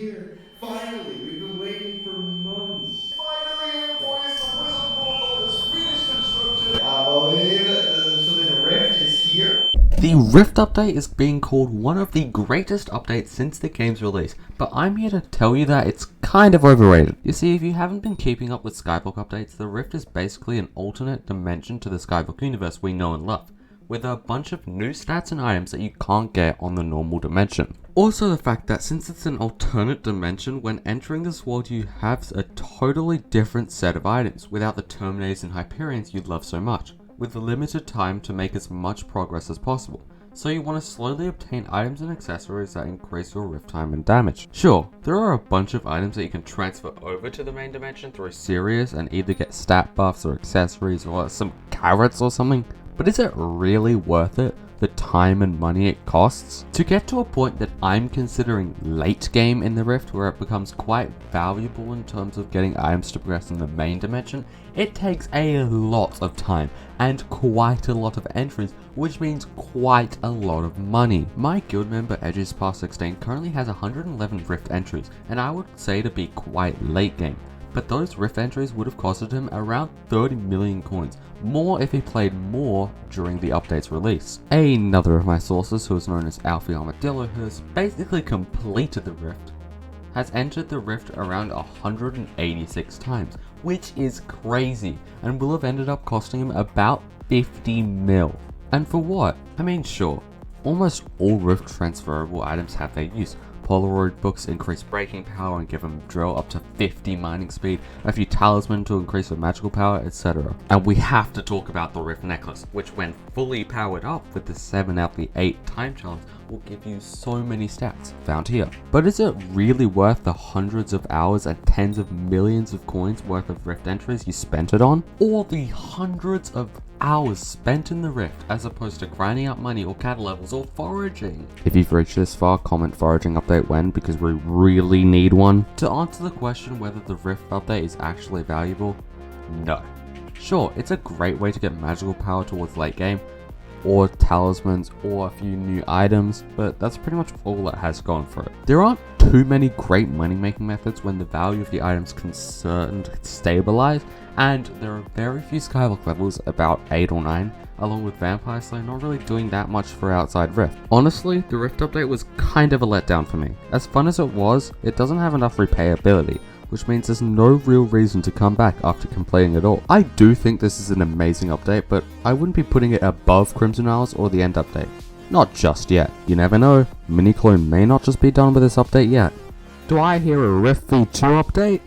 here. Finally, we've been waiting for months. Finally, boys, the wizard portal is finished construction. I believe it. So the Rift is here. The Rift update is being called one of the greatest updates since the game's release, but I'm here to tell you that it's kind of overrated. You see, if you haven't been keeping up with Skybook updates, the Rift is basically an alternate dimension to the Skybook universe we know and love, with a bunch of new stats and items that you can't get on the normal dimension. Also the fact that since it's an alternate dimension, when entering this world you have a totally different set of items, without the Terminators and Hyperions you love so much, with limited time to make as much progress as possible. So you want to slowly obtain items and accessories that increase your rift time and damage. Sure, there are a bunch of items that you can transfer over to the main dimension through Sirius and either get stat buffs or accessories or some carrots or something, but is it really worth it? The time and money it costs? To get to a point that I'm considering late game in the Rift where it becomes quite valuable in terms of getting items to progress in the main dimension, it takes a lot of time and quite a lot of entries, which means quite a lot of money. My guild member Edges Past 16 currently has 111 Rift entries, and I would say to be quite late game. But those Rift entries would have costed him around 30 million coins, more if he played more during the update's release. Another of my sources, who is known as Alfie Armadillo, who has basically completed the Rift, has entered the Rift around 186 times, which is crazy, and will have ended up costing him about 50 mil. And for what? I mean, sure, almost all Rift transferable items have their use. Polaroid books increase breaking power and give them drill up to 50 mining speed, a few talisman to increase their magical power, etc. And we have to talk about the Rift necklace, which when fully powered up with the 7 out of the 8 time challenge will give you so many stats, found here. But is it really worth the hundreds of hours and tens of millions of coins worth of Rift entries you spent it on? Or the hundreds of hours spent in the Rift as opposed to grinding up money or cattle levels or foraging? If you've reached this far, comment foraging update when, because we really need one. To answer the question whether the Rift update is actually valuable, no. Sure, it's a great way to get magical power towards late game, or talismans, or a few new items, but that's pretty much all it has going for it. There aren't too many great money making methods when the value of the items concerned stabilize, and there are very few Skyblock levels, about 8 or 9, along with Vampire Slayer not really doing that much for outside Rift. Honestly, the Rift update was kind of a letdown for me. As fun as it was, it doesn't have enough replayability, which means there's no real reason to come back after completing it all. I do think this is an amazing update, but I wouldn't be putting it above Crimson Isles or the End update. Not just yet. You never know, Miniclone may not just be done with this update yet. Do I hear a Rift V2 update?